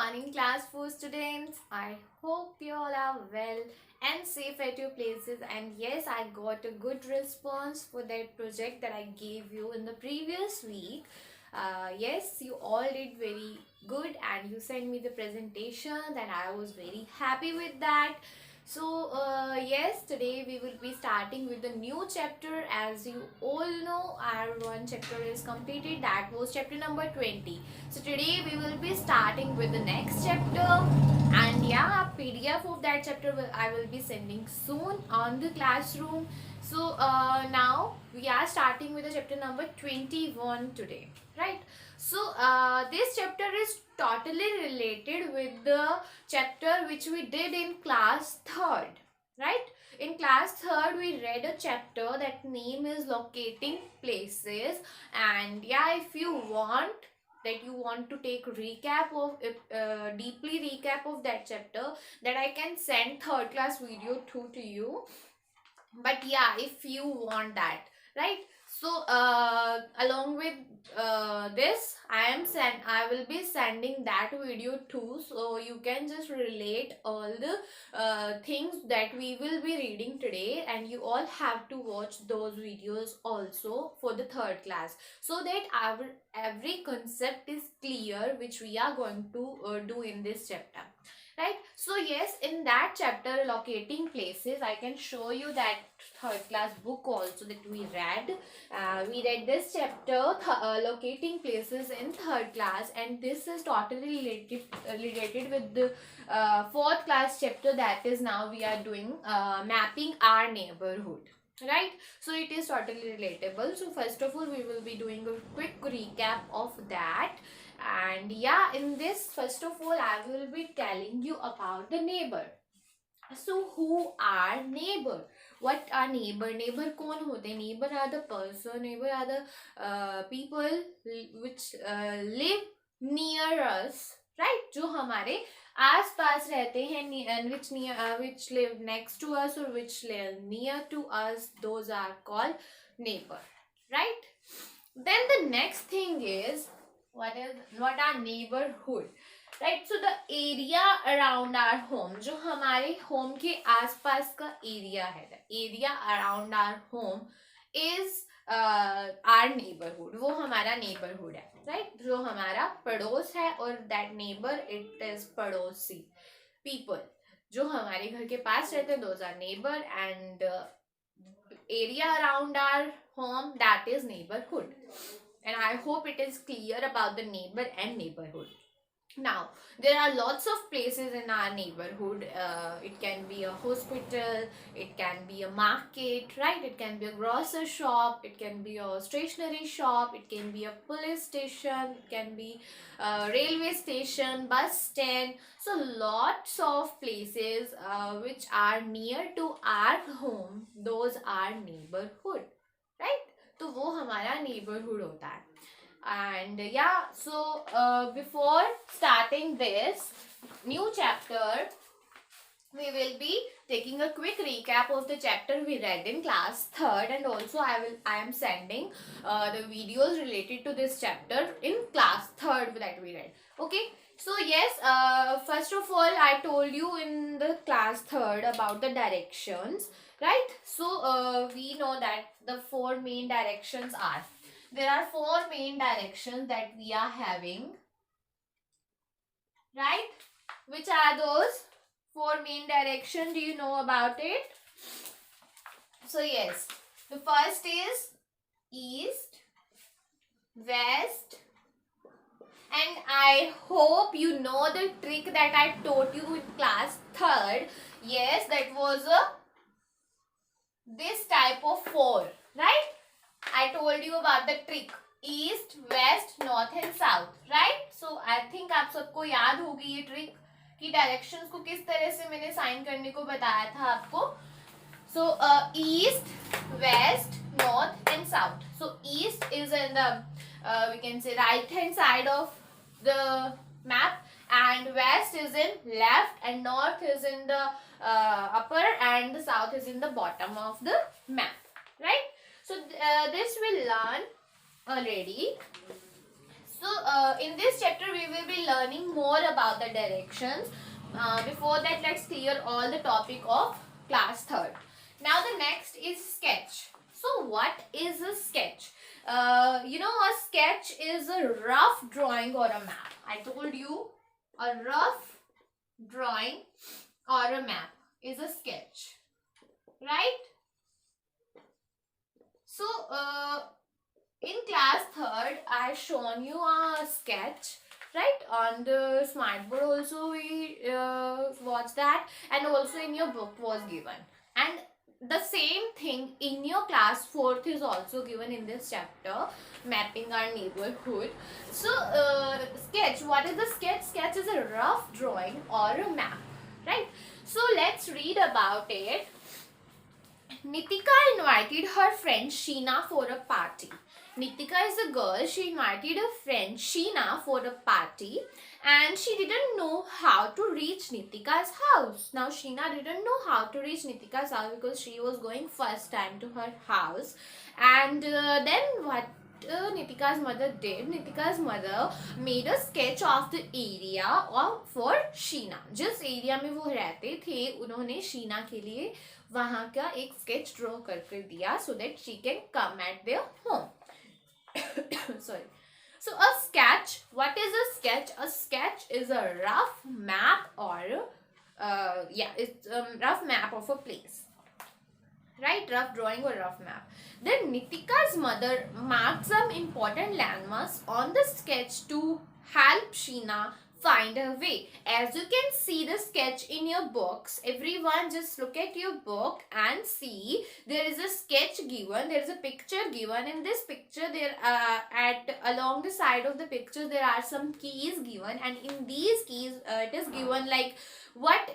morning, class 4 students. I hope you all are well and safe at your places. And yes, I got a good response for that project that I gave you in the previous week. Yes, you all did very good and you sent me the presentation, and I was very happy with that. So, yes, today we will be starting with a new chapter. As you all know, our one chapter is completed. That was chapter number 20. So today we will be starting with the next chapter, and yeah, PDF of that chapter I will be sending soon on the classroom. So now we are starting with the chapter number 21 today, right? So this chapter is totally related with the chapter which we did in class 3rd, right? In class 3rd we read a chapter that name is locating places. And yeah, if you want that you want to take recap of deeply recap of that chapter, that I can send third class video 2 to you. But yeah, if you want that, right? So along with this, I will be sending that video too, so you can just relate all the things that we will be reading today, and you all have to watch those videos also for the third class, so that our every concept is clear which we are going to do in this chapter, right? So yes, in that chapter locating places, I can show you that third class book also that we read. We read this chapter, locating places, in third class, and this is totally related with the fourth class chapter, that is now we are doing mapping our neighborhood, right? So it is totally relatable. So first of all, we will be doing a quick recap of that. And yeah, in this, first of all, I will be telling you about the neighbor. So who are neighbor? What are neighbor? Neighbor कौन होते हैं? Neighbor are the person. Neighbor are the people which live near us, right? जो हमारे आस पास रहते हैं, and which live next to us or which live near to us. Those are called neighbor, right? Then the next thing is what are neighborhood, right? So the area around our home, जो हमारे home के आसपास का area है, the area around our home is our neighbourhood, वो हमारा neighbourhood है, right? जो हमारा पड़ोस है, और दैट नेबर इट इज पड़ोसी पीपल, जो हमारे घर के पास रहते हैं, those are neighbour, and area around our home, that is neighborhood. And I hope it is clear about the neighbor and neighborhood. Now, there are lots of places in our neighborhood. It can be a hospital, it can be a market, right? It can be a grocery shop, it can be a stationery shop, it can be a police station, it can be a railway station, bus stand. So lots of places which are near to our home, those are neighborhood, right? तो वो हमारा neighborhood होता है. And yeah, so before starting this new chapter, we will be taking a quick recap of the chapter we read in class 3rd, and also I am sending the videos related to this chapter in class 3rd that we read. Okay, so yes, first of all, I told you in the class 3rd about the directions, right? So we know that the 4 main directions are, there are 4 main directions that we are having, right? Which are those 4 main directions? Do you know about it? So yes, the first is east, west, and I hope you know the trick that I taught you in class 3rd. Yes, that was this type of 4, right? I told you about the trick, east, west, north and south, right? So I think आप सबको याद होगी ये trick कि directions को किस तरह से मैंने साइन करने को बताया था आपको. So east, west, north and south. So east is in the we can say right hand side of the map, and west is in left, and north is in the upper, and the south is in the bottom of the map, right? So this we learn already. So in this chapter we will be learning more about the directions. Before that, let's clear all the topic of class 3rd. Now the next is sketch. So what is a sketch? A sketch is a rough drawing or a map. I told you, a rough drawing or a map is a sketch, right? So in class 3rd, I shown you a sketch, right? On the smart board also we watched that, and also in your book was given. And the same thing in your class 4th is also given in this chapter, mapping our neighborhood. So sketch, what is the sketch? Sketch is a rough drawing or a map, right? So let's read about it. Nitika invited her friend Sheena for a party. Nitika is a girl. She invited her friend Sheena for a party, and she didn't know how to reach Nitika's house. Now Sheena didn't know how to reach Nitika's house because she was going first time to her house. And then what Nitika's mother did, Nitika's mother made a sketch of the area for Sheena. जिस area में वो रहते थे, उन्होंने शीना के लिए वहां का एक स्केच ड्रॉ करके दिया so that she can come at their home. Sorry. So a sketch, what is a sketch? A sketch is a rough map or it's a rough map of a place, right? Rough drawing or rough map. Then Nitika's mother marked some important landmarks on the sketch to help Sheena find her way. As you can see the sketch in your books, everyone just look at your book and see there is a sketch given, there is a picture given. In this picture there along the side of the picture there are some keys given, and in these keys it is given like what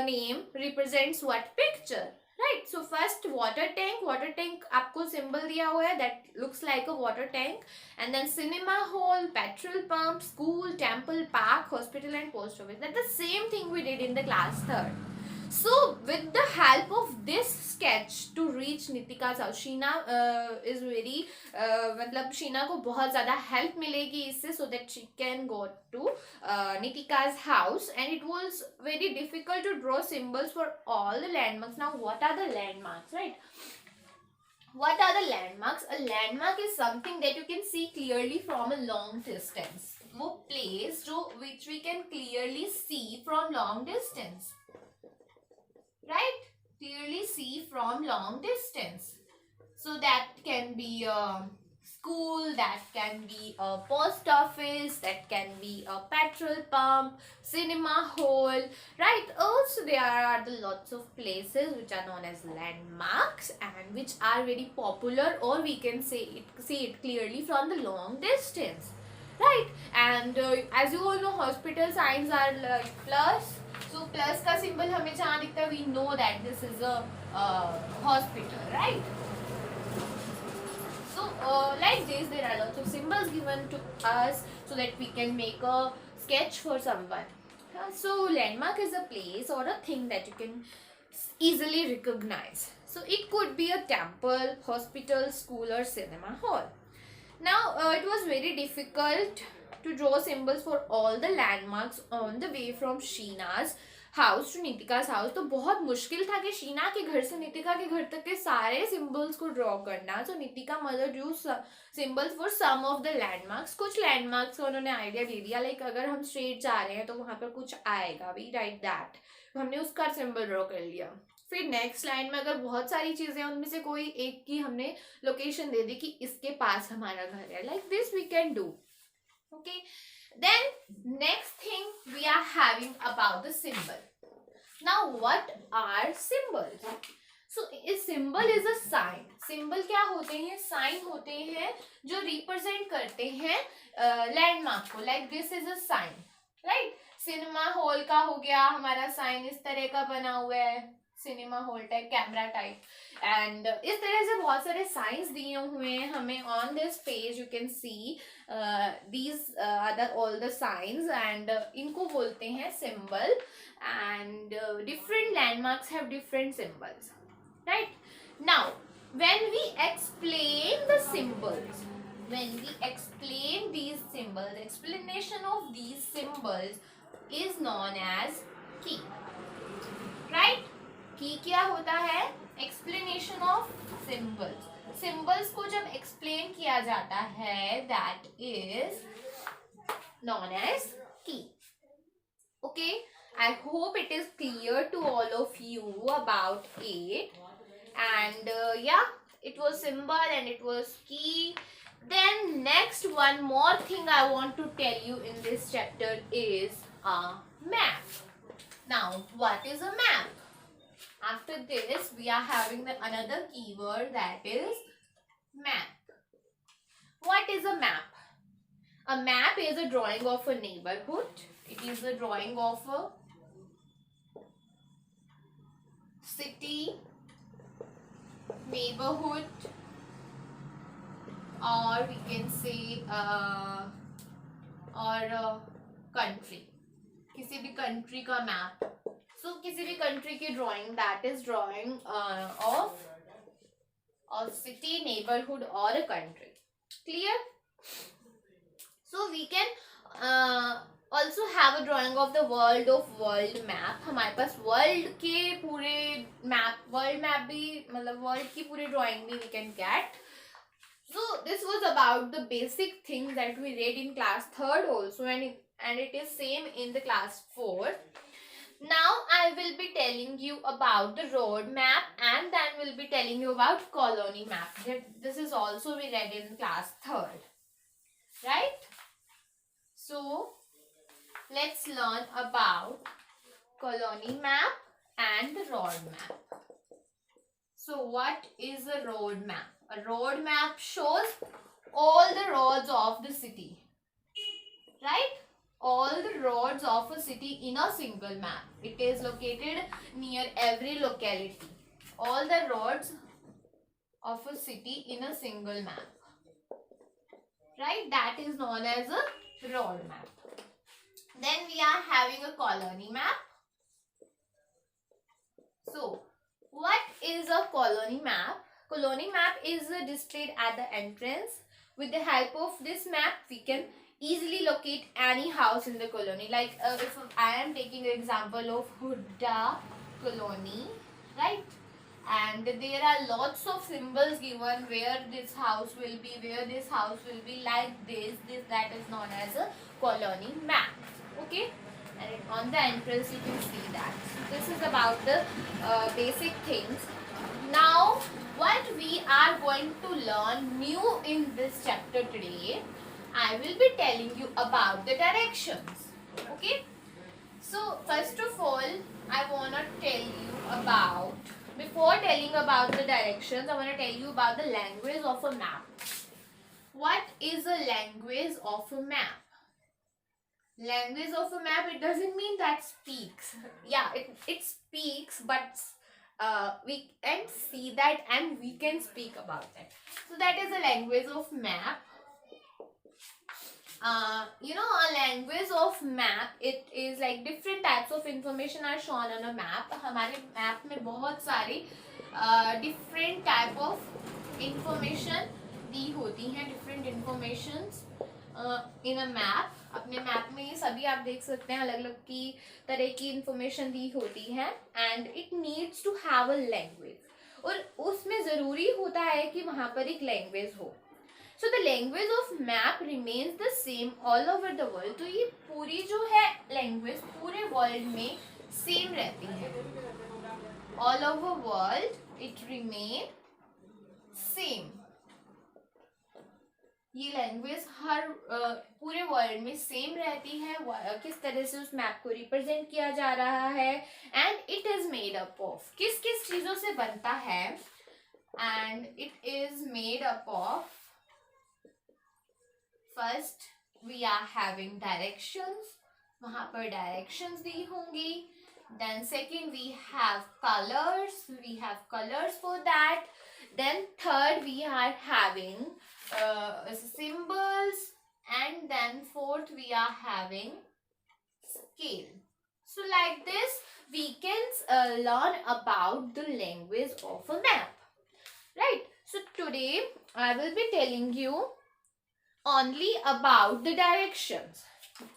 name represents what picture, right? So first water tank आपको symbol दिया हुआ है that looks like a water tank, and then cinema hall, petrol pump, school, temple, park, hospital and post office. That's the same thing we did in the class 3rd. So with the help of this sketch to reach Nitika's house, Sheena is very मतलब शीना को बहुत ज़्यादा help मिलेगी इससे so that she can go to Nitika's house. And it was very difficult to draw symbols for all the landmarks. Now what are the landmarks, right? What are the landmarks? A landmark is something that you can see clearly from a long distance. वो place जो which we can clearly see from long distance, right? Clearly see from long distance. So that can be a school, that can be a post office, that can be a petrol pump, cinema hall, right? Also there are the lots of places which are known as landmarks and which are very popular, or we can see it clearly from the long distance, right? And as you all know, hospital signs are like plus. So plus का symbol हमें जहाँ दिखता है, we know that this is a hospital, right? So like this, there are lots of symbols given to us so that we can make a sketch for someone. So landmark is a place or a thing that you can easily recognize. So it could be a temple, hospital, school or cinema hall. Now it was very difficult to draw symbols for all the landmarks on the way from Sheena's house to Nitika's house. तो बहुत मुश्किल था कि शीना के घर से नितिका के घर तक के सारे सिंबल्स को ड्रॉ करना. So Nitika mother drew symbols for some of the landmarks. कुछ लैंडमार्क्स का उन्होंने आइडिया दे दिया, लाइक अगर हम स्ट्रेट जा रहे हैं तो वहां पर कुछ आएगा, वी राइट दैट, हमने उसका सिंबल ड्रॉ कर लिया. फिर नेक्स्ट लाइन में अगर बहुत सारी चीजें उनमें से कोई एक की हमने लोकेशन दे दी कि इसके पास हमारा घर है, like this we can do. Okay, then next thing we are having about the symbol. Now what are symbols? So a symbol is a sign. symbol क्या होते हैं? sign होते हैं जो represent करते हैं landmark को. like this is a sign, right? Cinema hall का हो गया हमारा साइन, इस तरह का बना हुआ है, cinema hall type, camera type, and इस तरह से बहुत सारे साइंस दिए हुए हैं हमें. On this page you can see these other all the signs and इनको बोलते हैं symbol. And different landmarks have different symbols, right? Now when we explain the symbols, when we explain these symbols, explanation of these symbols is known as key, right? Key क्या होता है? Explanation of symbols. Symbols को जब explain किया जाता है, that is known as key. Okay, I hope it is clear to all of you about it. And yeah, it was symbol and it was key. Then next, one more thing I want to tell you in this chapter is a map. Now, what is a map? After this, we are having another keyword, that is map. What is a map? A map is a drawing of a neighborhood. It is a drawing of a city, neighborhood, or we can say or country. किसी भी country का map. So किसी भी country की drawing, that is drawing of a city, neighborhood or a country. Clear? So we can also have a drawing of the world map. हमारे पास world के पूरे map, world map भी मतलब world की पूरी drawing भी we can get. So this was about the basic things that we read in class 3rd also, and it is same in the class 4th. Now I will be telling you about the road map, and then we'll be telling you about colony map. This is also we read in class 3rd, right? So let's learn about colony map and the road map. So what is a road map? A road map shows all the roads of the city, right? All the roads of a city in a single map. It is located near every locality. All the roads of a city in a single map, right? That is known as a road map. Then we are having a colony map. So what is a colony map? Colony map is displayed at the entrance. With the help of this map, we can easily locate any house in the colony. Like if I am taking an example of Hooda colony, right? And there are lots of symbols given where this house will be, where this house will be, like this, that is known as a colony map. Okay, and on the entrance you can see that. So this is about the basic things. Now what we are going to learn new in this chapter today, I will be telling you about the directions. Okay, so first of all I want to tell you about, before telling about the directions, I want to tell you about the language of a map. What is a language of a map? Language of a map, it doesn't mean that speaks. Yeah, it speaks, but we can see that and we can speak about that. So that is a language of map. You know, a language of map, it is like different types of information are shown on a map. हमारे map में बहुत सारी different type of information दी होती हैं, different informations in a map. अपने map में ये सभी आप देख सकते हैं, अलग अलग की तरह की इंफॉर्मेशन दी होती है, and it needs to have a language, और उसमें ज़रूरी होता है कि वहाँ पर एक लैंग्वेज हो. So the language of map remains the same all over the world. तो ये पूरी जो है लैंग्वेज पूरे वर्ल्ड में सेम रहती है. All over world it remain same. ये लैंग्वेज हर पूरे वर्ल्ड में सेम रहती है. किस तरह से उस मैप को रिप्रेजेंट किया जा रहा है, and it is made up of, किस किस चीज़ों से बनता है, and it is made up of, first we are having directions, वहाँ पर डायरेक्शंस दी होंगी. Then second we have colours for that. Then third we are having symbols, and then fourth we are having scale. So like this we can learn about the language of a map, right? So today I will be telling you only about the directions,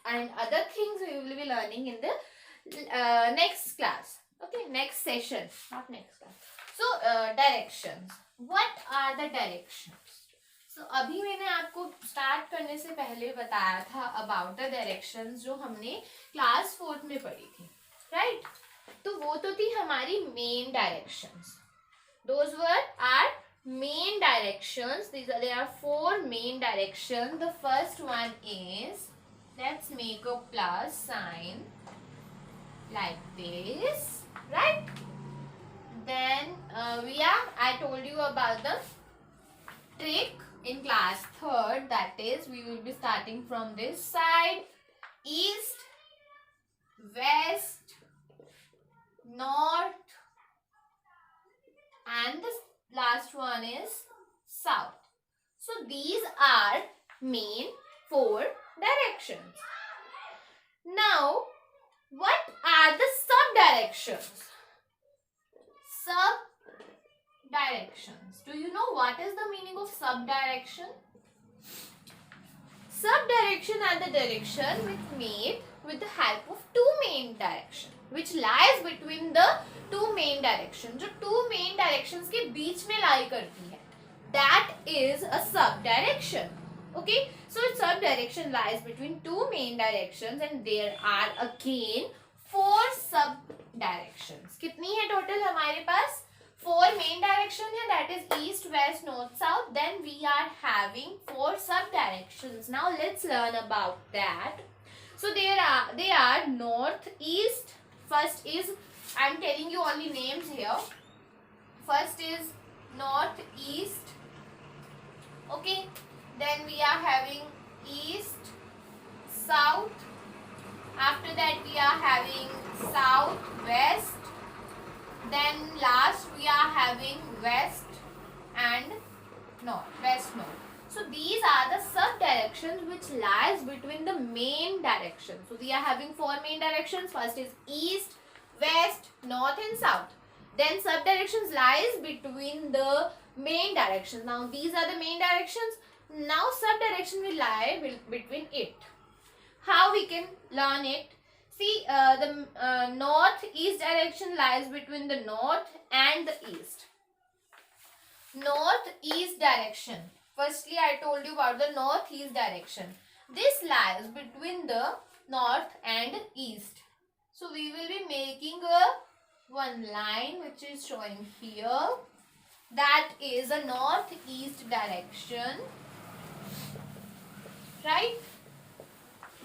and other things we will be learning in the next class. Okay, next session, not next class. So directions, what are the directions? So अभी मैंने आपको start करने से पहले बताया था about the directions जो हमने क्लास 4 में पढ़ी थी, राइट? तो वो तो थी हमारी main directions. Those were our main directions. There are 4 main directions. The first one is, let's make a plus sign like this, right? Then I told you about the trick in class 3rd, that is we will be starting from this side, east, west, north, and the last one is south. So these are main 4 directions. Now what are the sub directions? Sub directions. Do you know what is the meaning of sub direction? Sub direction are the direction which made with the help of 2 main direction, which lies between the 2 main directions. जो 2 main directions के बीच में lie करती है, that is a sub direction. Okay, so sub direction lies between 2 main directions, and there are again 4 sub directions. कितनी है total हमारे पास? 4 main direction है, that is east, west, north, south. Then we are having 4 sub directions. Now let's learn about that. So they are north, east. First is, I am telling you only names here. First is north, east. Okay. Then we are having east, south. After that we are having south, west. Then last we are having west and north, west, north. So these are the sub directions which lies between the main directions. So we are having 4 main directions. First is east, west, north and south. Then sub directions lies between the main directions. Now these are the main directions. Now sub direction will lie between it. How we can learn it? See, the north-east direction lies between the north and the east. North-east direction. Firstly, I told you about the north-east direction. This lies between the north and east. So, we will be making one line which is showing here. That is a north-east direction. Right?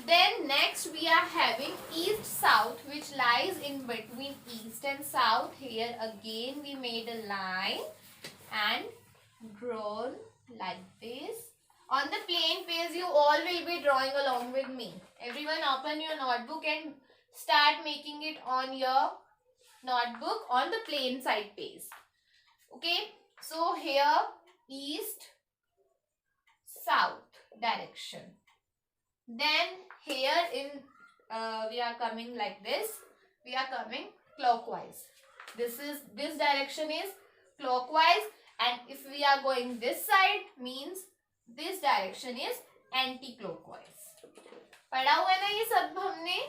Then next we are having east-south, which lies in between east and south. Here again we made a line and drawn like this. On the plain page you all will be drawing along with me. Everyone open your notebook and start making it on your notebook on the plain side page. Okay. So here east, south direction. Then here in we are coming like this. We are coming clockwise. This direction is clockwise, and if we are going this side means this direction is anti-clockwise. पढ़ा हुआ है ना ये सब हमने?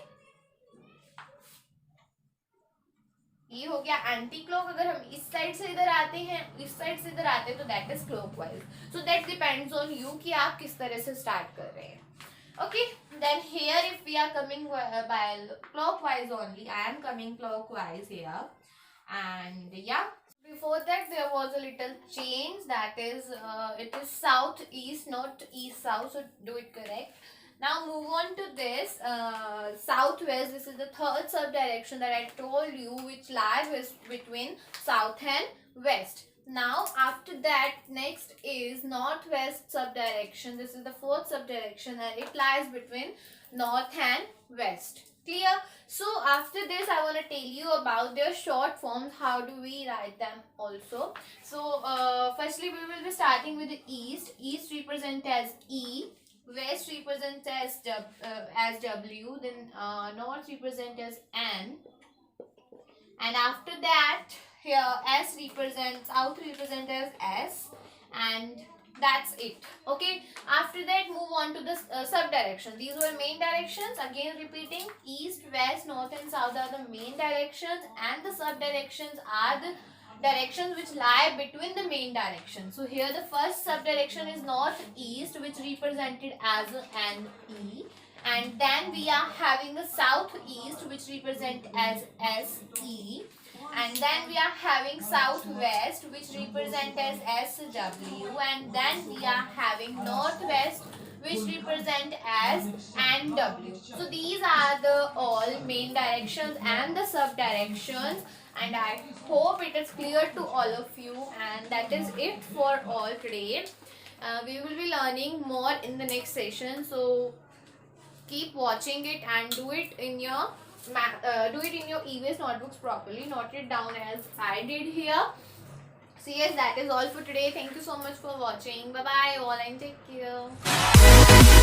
ये हो गया एंटी क्लॉक. अगर हम इस साइड से इधर आते हैं, इस साइड से इधर आते हैं, तो that is clockwise. So that depends on you कि आप किस तरह से स्टार्ट कर रहे हैं. Okay, then here if we are coming by clockwise only, I am coming clockwise here, and yeah, before that there was a little change, that is it is south east, not east south, so do it correct. Now move on to this southwest. This is the third sub direction that I told you, which lies between south and west. Now after that next is northwest sub direction. This is the fourth sub direction and it lies between north and west. Clear? So after this I want to tell you about their short forms. How do we write them also? So firstly we will be starting with the east. East represent as E. West represents as W. Then north represent as N. And after that here S represents, south represent as S, and That's it. Okay, after that move on to the sub direction. These were main directions. Again repeating, east, west, north and south are the main directions, and the sub directions are the directions which lie between the main direction. So here the first sub direction is north east, which represented as an E, and then we are having the southeast, which represent as SE, and then we are having southwest, which represent as SW, and then we are having northwest, which represent as NW. So these are the all main directions and the sub directions, and I hope it is clear to all of you, and that is it for all today. We will be learning more in the next session, so keep watching it and do it in your EVS notebooks properly. Note it down as I did here. So yes, that is all for today. Thank you so much for watching. Bye bye all and take care.